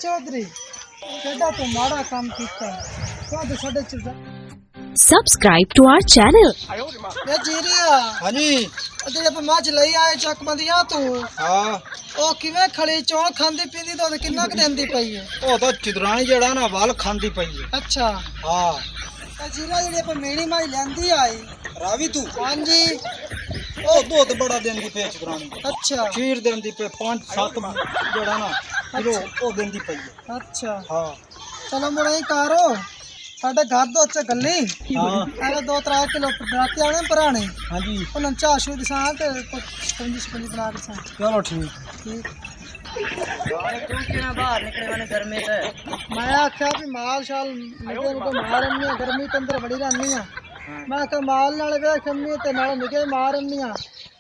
चौधरी केड़ा तो माड़ा काम कीता तो साडे चुरा Subscribe to our channel. ए जीरिया हाँ जी जेड़े पे माछ लई आए चक बंदियां तू हाँ ओ किवें खड़ी चौल खांदी पींदी तो किन्ना क देंदी पई है ਉਹ ਤਾਂ ਚਿਦਰਾਣੀ ਜਿਹੜਾ ਨਾ ਵਾਲ ਖਾਂਦੀ ਪਈ ਹੈ अच्छा ਹਾਂ ए जीरा जेड़े पे मेणी माई लेंदी आई ਰਾਵੀ ਤੂੰ हां जी ਉਹ ਦੁੱਧ ਬੜਾ ਦਿੰਦੀ ਪਈ ਚਿਦਰਾਣੀ अच्छा ਖੀਰ ਦਿੰਦੀ ਪਈ 5-7 ਜਿਹੜਾ ਨਾ ਕਿਲੋ ਉਹ ਦਿੰਦੀ ਪਈ ਹੈ अच्छा ਹਾਂ चलो मुड़े ही कारो साडे घर दो अच्छे गली हाँ अरे 2-3 किलो राती आने पुराने हाँ जी उन्हें चाशू दिसा ते स्पंजी बना के सा चलो ठीक ठीक तू क्यों बाहर निकले मैंने घर में तो मैं आख्या भी माल शाल निके निके मार रही गर्मी के अंदर बड़ी रहनी है मैं आख्या माल नाल वेख अम्मी ते नाल निके मार रही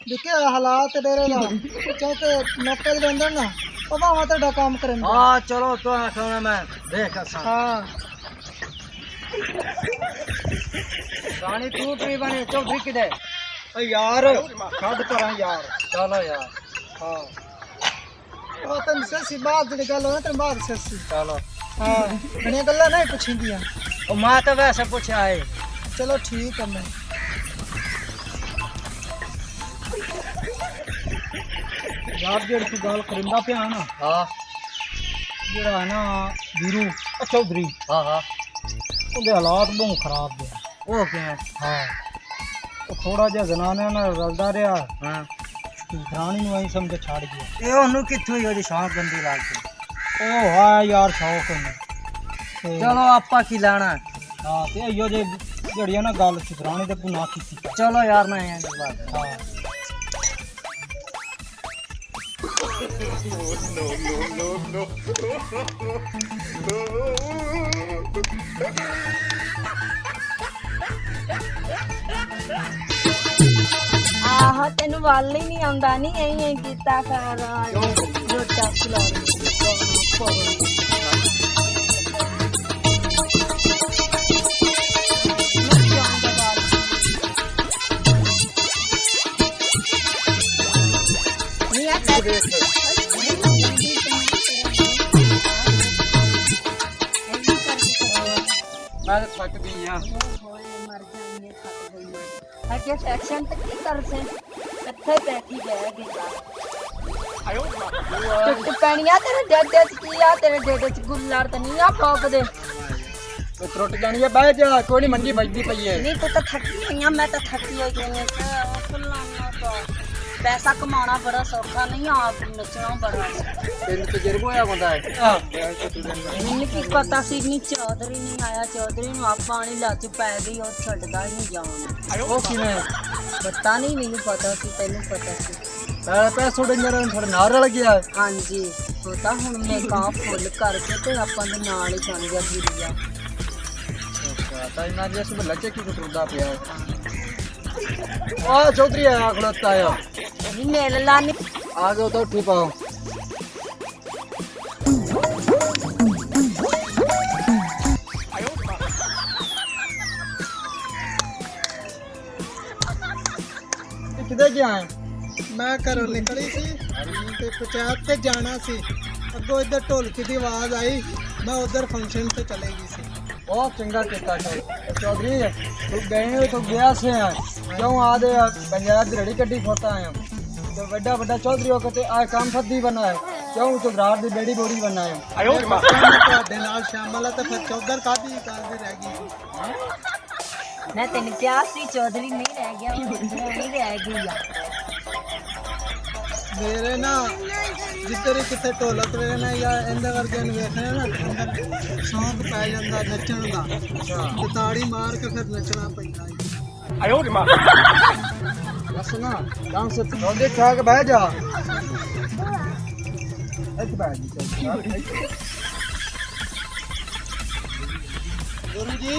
दिखे हालात डेरे दा क्योंकि नौकर दे अंदर ना ओ भावा तेरा काम करन हाँ चलो तो आखा मैं देख सा हां रानी तू भी बने चौधरी किधे ਓ ਯਾਰ ਛੱਡ ਪਰਾਂ ਯਾਰ चलो यार ਹਾਂ ओ तन ससी बात दी गल हो ते बात ससी चलो हां बड़ियां गल्लां नहीं पुछिंदियां ओ मां तो वैसे पूछा है चलो ठीक है मैं ਯਾਰ ਜਿਹੜੀ ਤੂੰ ਗੱਲ ਕਰਿੰਦਾ ਪਿਆ ਨਾ हाँ ਜਿਹੜਾ ਨਾ ਵੀਰੂ ਚੌਧਰੀ हाँ हाँ ਉਹਦੇ ਹਾਲਾਤ ਬਹੁਤ ਖਰਾਬ ਨੇ वो क्या ਹਾਂ ਉਹ ਥੋੜਾ ਜਿਹਾ ਜ਼ਨਾਨਿਆਂ ਨਾਲ ਰਲਦਾ ਰਿਹਾ हाँ ਰਾਣੀ ਨੂੰ ਐਂ ਸਮਝ ਛੱਡ ਗਿਆ ये ओनू कित्थों ही ओदी शान गंदी लगती ਉਹ ਹੈ ਯਾਰ ਸ਼ੌਕ ਨੇ ਤੇ चलो आपा की लाना ਹਾਂ ਤੇ ਇਹੋ ਜੇ ਜਿਹੜੀਆਂ ਨਾ ਗੱਲ ਚਿਦਰਾਣੀ ਤੇ ਤੂੰ ਨਾ ਕੀਤੀ चलो यार मैं यहाँ बात ਹਾਂ ਆਹ ਤੈਨੂੰ ਵੱਲ ਹੀ ਨਹੀਂ ਆਉਂਦਾ ਨਹੀਂ ਐਂ ਕੀਤਾ ਕਰ ਜੋ ਚੱਕ ਲਾ मैं तो थक गई हाँ ਮਰ ਜਾਣਗੇ ਖੱਟ ਹੋਈ ਅੱਗੇ ਸੈਕਸ਼ਨ ਤੇ ਕੀ ਕਰ ਸੇ ਇੱਥੇ ਬੈਠੀ ਬਹਿ ਗਈ ਟੁੱਟ ਪੈਣੀਆਂ ਤੇਰੇ ਡੇਡੇ ਚ ਕੀ ਆ ਤੇਰੇ ਡੇਡੇ ਚ ਗੁੱਲੜ ਤੇ ਨਹੀਂ ਆ ਫੋਕ ਦੇ तो त्रुट जानी है बह जा कोई नहीं मंडी बजती पई है ਨਹੀਂ ਤੂੰ ਤਾਂ ਥੱਕੀ ਹੋਈ ਆ ਮੈਂ ਤਾਂ ਥੱਕੀ ਹੋਈ ਗਈ ਆ ਫੁੱਲਾਂ ਦਾ ਪੈਸਾ ਕਮਾਉਣਾ ਬੜਾ ਸੌਖਾ ਨਹੀਂ ਆਪ ਨੱਚਣਾ ਬੜਾ तेन तजुर्बा होया बंदा है ਮੈਨੂੰ ਕੀ ਪਤਾ ਸੀ ਨਹੀਂ ਚੌਧਰੀ ਨਹੀਂ ਆਇਆ ਚੌਧਰੀ ਨੂੰ ਆਪਾਂ ਨਹੀਂ ਲੱਜ ਪੈ ਗਈ ਉਹ ਛੱਡਦਾ ਹੀ ਨਹੀਂ ਜਾਣ वो किने ਪਤਾ ਨਹੀਂ ਮੈਨੂੰ ਪਤਾ ਸੀ ਤੈਨੂੰ ਪਤਾ ਸੀ पैसों डेंजर थोड़े नार रल गया है ਹਾਂਜੀ ਉਹ ਤਾਂ ਹੁਣ ਮੈਂ ਕਾਂ ਫੁੱਲ ਕਰਕੇ ਤੇ ਆਪਾਂ ਦੇ ਨਾਲ ਹੀ ਬਣ ਗਿਆ ਵੀਰਿਆ अच्छा ताई ना जैसे में लचे की कुतरदा पिया है आ चौधरी आया खड़ोता है ਨਹੀਂ ਮਿਲ ਲਾਨੀ आगे तो उठी पाओ किधर गया है मैं घरों निकली सी ते पंचायत ते जाना सी अगो इधर ढोलकी की आवाज आई मैं उधर फंक्शन पे चले गई सी बहुत चंगा किता चौधरी तू गए तो गया से क्यों आदे पंजाब की रड़ी कड्डी खोता है तो बड़ा बड़ा चौधरी होकर ते आ काम फद्दी बना है क्यों तो रात दी बेड़ी बोड़ी बना है ਤੁਹਾਡੇ ਨਾਲ ਸ਼ਾਮਲ ਹੈ ਤੇ ਫਿਰ ਚੌਧਰ ਕਾਦੀ ਰਹ ਗਈ ਮੈਂ ਤੈਨੂੰ ਕਿਹਾ ਸੀ ਚੌਧਰੀ ਨਹੀਂ ਰਹਿ ਗਿਆ ਉਹ ਨਹੀਂ ਰਹਿ ਗਈ ਆ ਮੇਰੇ ਨਾ ਜਿੱਧਰ ਹੀ ਕਿਤੇ ਢੋਲਕ ਵੇ ਨਾ ਜਾਂ ਇਹਦੇ ਵਰਗੇ ਨੂੰ ਵੇਖਣਾ ਨਾ ਅੰਦਰ ਸ਼ੌਂਕ ਪੈ ਜਾਂਦਾ ਨੱਚਣ ਦਾ ਤੇ ਤਾੜੀ ਮਾਰ ਕੇ ਫਿਰ ਨੱਚਣਾ ਪੈਂਦਾ बस ना काम से चौधरी खा के बह जा एक बैठ ਗੁਰੂ ਜੀ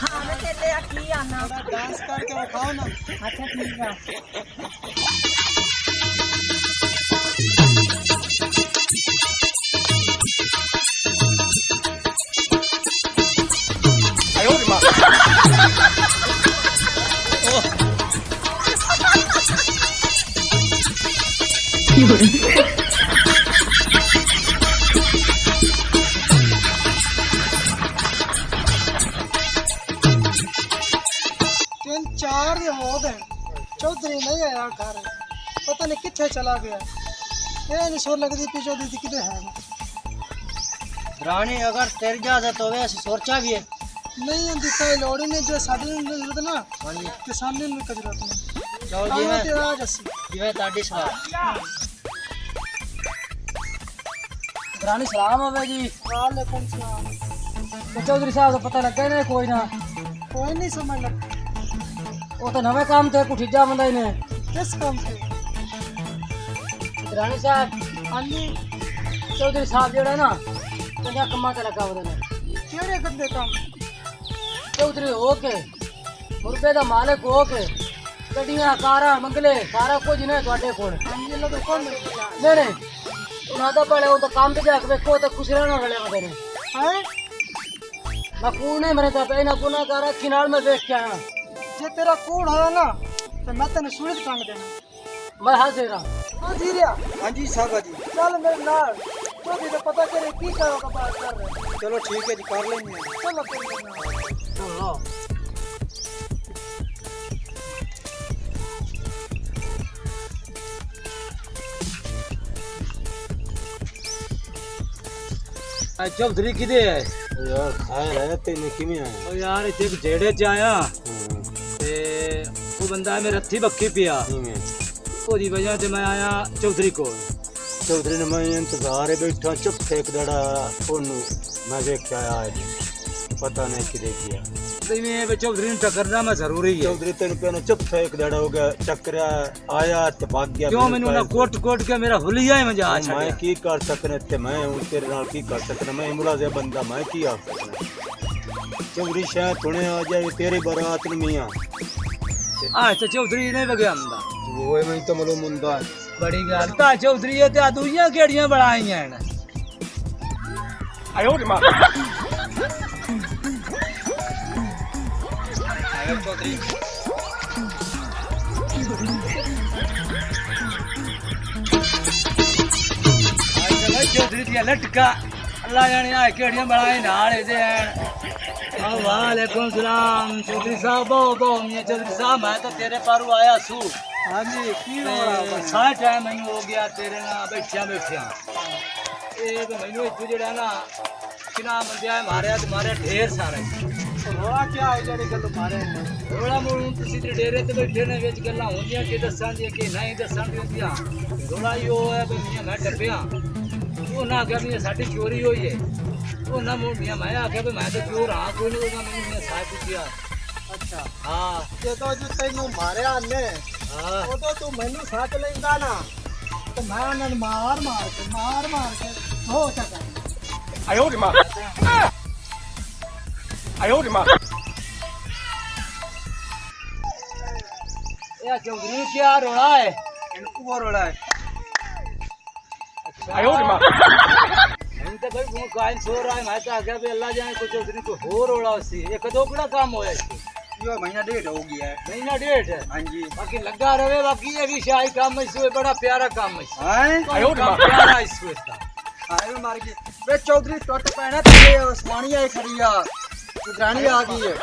ਹਾਂ ਮੈਂ ਤੇਰੇ ਆ ਕੀ ਆਣਾ ਡਾਂਸ ਕਰਕੇ ਵਿਖਾਓ ਨਾ ਅੱਛਾ ਠੀਕ ਆ तीन चार दिन हो गए चौधरी नहीं आया घर पता नहीं कितने चला गया ये नहीं सोर लगती पी चौधरी की किधर है रानी अगर तेर जा तो वैसे सोचा भी है नहीं हम दिखाई लोड़ी नहीं जो साड़ी में जरूरत ना हाँ जी कि सामने में का जरूरत नहीं चलो जी आया मैं तेरा आज अस्सी जिवें ताड़ी सलाह रानी सलाम होवे जी। वालेकुम सलाम तो चौधरी साहब को पता लगा ना कोई ना कोई नहीं समझ लग वो तो नवे काम थे कुठीजा बंदा ही ने। किस काम से रानी साहब हाँ जी चौधरी साहब जोड़ा ना कंजा कमा ते लगा होवे ने केड़े गंदे काम चौधरी हो के मुर्गे दा मालिक हो के गड्डियां कारां मंगले सारा कुछ ने ਤੁਹਾਡੇ ਕੋਲ हम ये लोग कौन है नहीं नहीं ਉਹਨਾਂ ਦਾ ਭਲੇ ਉਹ ਤਾਂ ਕੰਮ ਤੇ ਜਾ ਕੇ ਵੇਖੋ ਤਾਂ ਖੁਸ਼ ਰਹਿਣਾ ਵਾਲੇ ਹੁੰਦੇ ਨੇ ਮੈਂ ਕੂੜ ਨਹੀਂ ਮਰੇ ਤਾਂ ਪਹਿਲਾਂ ਗੁਨਾਹਗਾਰ ਅੱਖੀ ਨਾਲ ਮੈਂ ਵੇਖ ਕੇ ਆਇਆ जे तेरा कूड़ है ना तो मैं तेन सूरज टांग देना मैं हाजिर रहा हाँ धीरे हाँ जी साहब जी चल मेरे नाल चौधरी तो पता करे की करोगा बात कर रहे चलो ठीक है जी कर लेंगे चलो तेरे नाल चलो चौधरी किदे है यार खैर है तेने किवें आया ओ यार इथे जेड़े च आया ते वो बंदा मेरे हत्थी बक्की पिया ओदी वजह से मैं आया चौधरी को चौधरी ने मैं इंतजार है बैठा चुप थे एक दड़ा ओनू मैं देख के आया है पता नहीं किदे किया में चौधरी ने टकरना मैं जरूरी है चौधरी तेन पे चुप थे एक दड़ा हो गया चक्करा आया ते भाग गया क्यों मैनू ना कोट कोट के मेरा हुलिया ही मजा आ मैं की कर सकने ते मैं हूं तेरे नाल की कर सकना मैं मुलाजिम बंदा मैं की आ सकना चौधरी शायद थोड़े आ जाए तेरी बारात में मियां आज तो चौधरी नहीं बगया हमदा वो मैं तो मालूम मुंदा बड़ी गल ता चौधरी ते आ दुइयां केड़ियां बनाईयां ने आयो रे मां चौधरी चौधरी दिया लटका अल्लाह जाने आ केड़ियां बनाए नाल दे वालेकुम सलाम चौधरी साहब बहु मियां चौधरी साहब मैं तो तेरे पारू आया सू हाँ जी की सारा टाइम मैनू हो गया तेरे ना बैठिया बैठिया ये तो मैनू इतू जड़ा ना किना बंदिया मारे तो मारे ढेर सारे रोड़ा क्या है जेड़ी गल मारे रोड़ा मोड़ तुसी ते डेरे ते बैठे ने विच गल्लां होंदियां कि दसां दी कि नहीं दसां दी रोड़ा यो है भी मियां मैं टप्पिया वो ना आख्या मियां साडी चोरी होई है वो ना मोड़ मियां मैं आख्या भी मैं तो चोर हां कोई नहीं होगा मैनू मियां साहब पूछया अच्छा हां ये तो जो तेनू मारिया ने हां वो तो तू मैनू साथ लेंदा ना तो मैं उन्हें मार मार के हो सका आयो रे मां आयो रे मां ये चौधरी क्या रोड़ा है इनको रोड़ा है आयो रे मां हम तो भाई वो काइन सो रहा है मैं तो आगे भी अल्लाह जाने को चौधरी को हो रोड़ा उसी एक दो बड़ा काम होया इसको यो महीना डेढ़ हो गया है महीना डेढ़ है हां जी बाकी लगा रहे बाकी ये भी शाही काम है इसमें बड़ा प्यारा काम है हैं आयो रे मां प्यारा इसमें इसका आयो मार के वे चौधरी टट पैना तेरे उस्मानी आई खड़ी आ गुजरानी आ गई है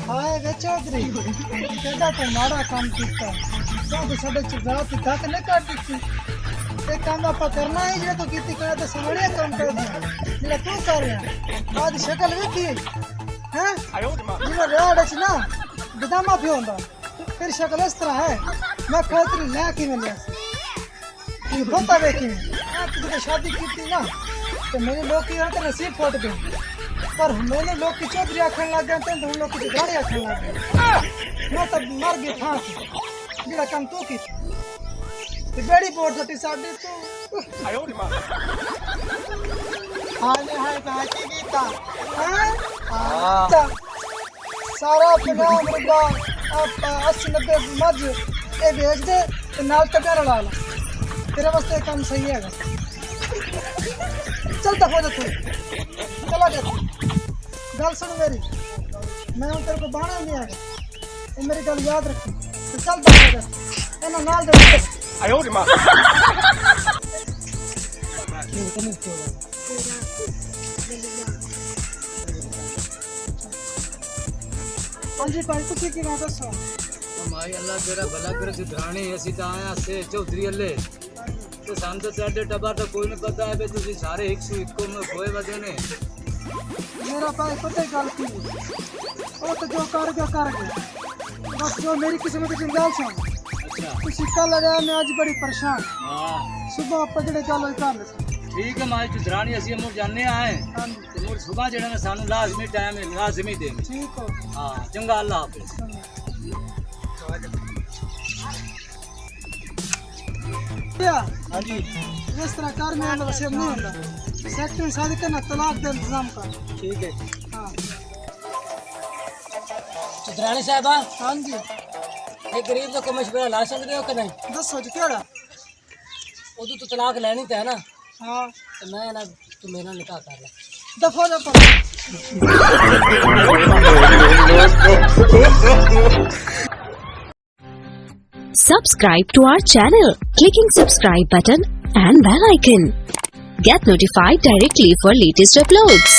हाय वे चौधरी केड़ा तो माड़ा काम कीता सब साडे चुगरात तक नहीं काट दी ये काम आप करना है जे तो कीती करे तो समड़िया काम कर दिया जेड़ा तू कर रहा आज शक्ल देखी हैं आयो रे मां ये रेड है ना बदामा भी होंदा तेरी शक्ल इस तरह है मैं खातिर ले के मिलिया ये बता देखी तू तो शादी कीती ना तो मेरे लोग की यहाँ तो नसीब फट गए पर मैंने लोग की चौधरी आखन लग गए तो हम लोग की गाड़ी आखन लग गए मैं तब मर गई फांसी जेड़ा काम तू की ते बेड़ी पोट सटी साडी तू आयो रे मां हाले हाय कहा की गीता हैं अच्छा सारा अपना मुर्गा आप 80-90 मज ये बेच दे तो नाल टका रला ला तेरे वास्ते काम सही है चल दफा दे तू चला जा गल सुन मेरी मैं तेरे को बाणा नहीं आएगा ये मेरी गल याद रखी तो चल दे एना नाल दे हाँ जी भाई तुसी की बात दसो माई अल्लाह तेरा भला करे सिधरानी ਅਸੀਂ ਤਾਂ ਆਇਆ ਸੇ ਚੌਧਰੀ ਅੱਲੇ ਤੇ ਸਾਨੂੰ ਤਾਂ ਸਾਡੇ ਟੱਬਰ ਦਾ ਕੋਈ ਨਹੀਂ ਪਤਾ ਹੈ ਵੀ ਤੁਸੀਂ ਸਾਰੇ ਇੱਕ ਸੂ ਇੱਕੋ में ਹੋਏ ਵਦੇ ਨੇ मेरा भाई पता ही गल की वो तो जो कर गया बस जो मेरी किस्मत की गल सुन अच्छा तू सिक्का लगाया मैं आज बड़ी परेशान हाँ सुबह पजड़े गल होई कर ले ठीक है माई सिधरानी ਅਸੀਂ ਮੁਰ ਜਾਣੇ ਆਏ हाँ जी ਤੇ ਮੁਰ ਸਵੇਰ ਜਿਹੜਾ ਨੇ ਸਾਨੂੰ ਲਾਜ਼ਮੀ ਟਾਈਮ ਹੈ ਲਾਜ਼ਮੀ ਦੇ ठीक हो ਹਾਂ ਚੰਗਾ ਅੱਲਾਹ ਹਾਫਿਜ਼ क्या हाँ जी इस तरह कर मैं वसीयत नहीं होता सेक्टर शादी करना तलाक दे इंतजाम कर ठीक है हाँ सिधरानी साहबा हाँ जी ਇਹ ਗਰੀਬ ਦਾ ਕੋਈ ਮਸ਼ਵਰਾ ਲਾ ਸਕਦੇ ਹੋ ਕਿ ਨਹੀਂ दसो जी केड़ा ਉਦੋਂ ਤੋਂ ਤਲਾਕ ਲੈਣੀ ਤਾਂ ਹੈ ਨਾ हाँ ਤੇ ਮੈਂ ਨਾ ਤੂੰ ਮੇਰਾ ਨਿਕਾਹ ਕਰ ਲੈ दफा दफा Subscribe to our channel, clicking subscribe button and bell icon. Get notified directly for latest uploads.